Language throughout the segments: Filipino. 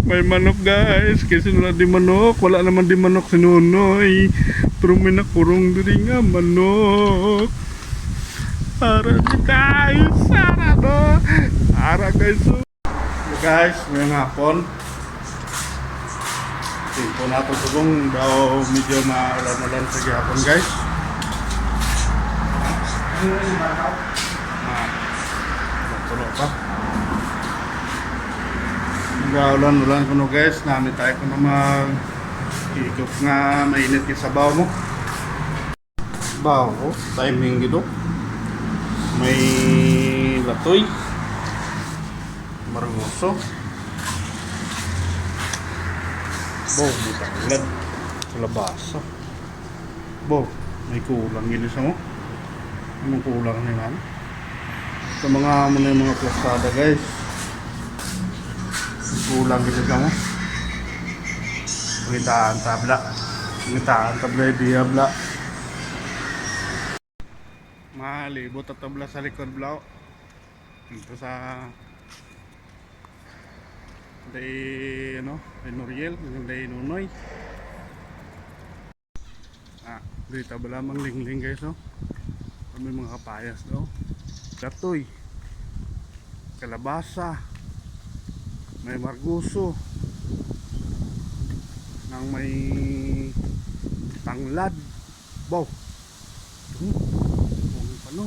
May manok guys, kasi wala di manok, wala naman di manok si Nunoy. Pero may nakurong diri nga manok. Ara di guys, ara no. Ara guys. So guys, may hapon. Ito na ito subong daw medyo maulan-ulan sa gihapon guys. Tulo pa. Ulan-ulan ko no guys, namin tayo ko na mag-ikot nga mainit yung sabaw mo. Baw, timing gito. May latoy. Margoso. Bo, butanglan. Kalabasa. Bo, may kulang gilis mo. Anong kulang na yan? Sa mga muna yung mga plastada guys. Kulang gilis mo. Pangitaan tabla. Pangitaan tabla yung diabla. Malibot at tabla sa likod blaw. Ito sa day Noriel, day Nunoy. Dito ba lamang lingling guys no? May mga kapayas daw. Latoy, kalabasa, may marguso, nang may tanglad. Bow. Ano?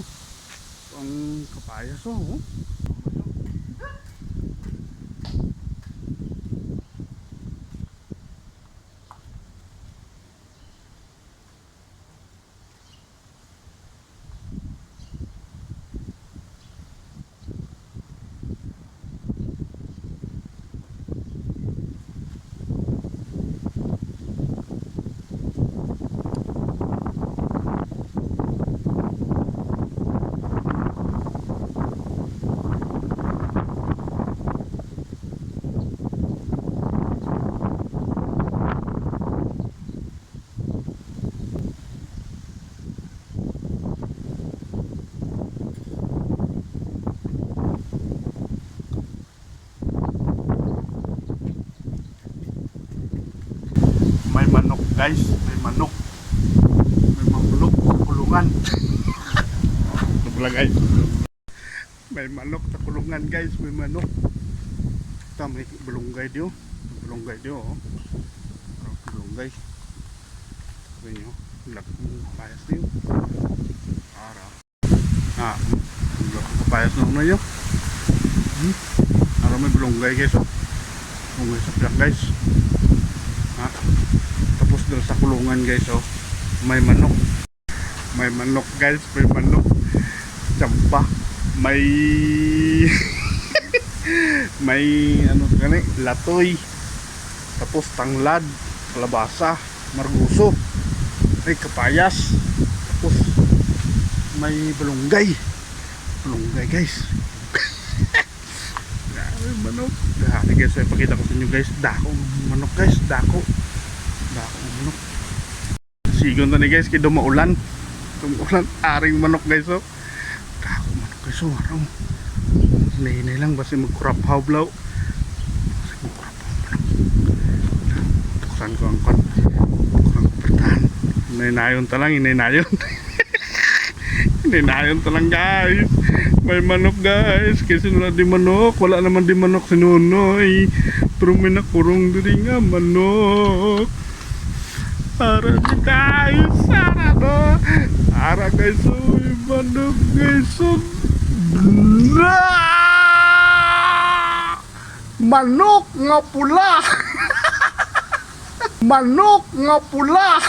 Ang kapayas oh. May manok guys, may manok. May manok sa kulungan. Ito guys. May manok sa kulungan guys, may manok. Ito may bulunggay diyo. Bulunggay diyo oh. Bulunggay. Sabi nyo, payas diyo. Ara. Payas na una yun. Ara may bulunggay guys oh. Bulunggay sa piyak guys. Tapos dito sa kulungan guys oh, may manok guys, may manok tsampa, may may ano gani, latoy, tapos tanglad, kalabasa, marguso, may kapayas, tapos may balunggay guys. May manok. Dahil guys, ay pakita ko sa inyo guys, dako manok guys, dako manok. Sigon to ni guys, kaya dumaulan, aring manok guys oh. Dako manok guys oh, arang hinay lang basi magkuraphaw blaw, basi magkuraphaw manok. Tuksan ko ang pertahan, hinay-nayon talang hinay-nayon talang guys. May manok guys, kasi wala di manok, wala naman di manok si Nunoy. Pero may nakurong diri nga manok. Ara di guys, ara no. Ara guys, oh, manok guys. Oh. Manok nga pula. Manok nga pula.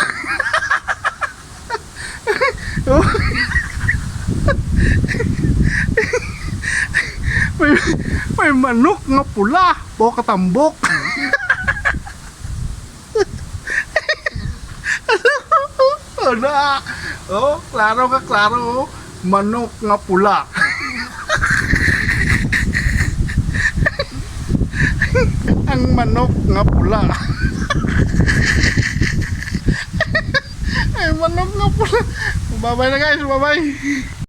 may manok nga pula po katambok. Oh, klaro ka, klaro. Manok nga pula. Ang manok nga pula. Ay, manok nga pula. Bye-bye na guys, bye-bye.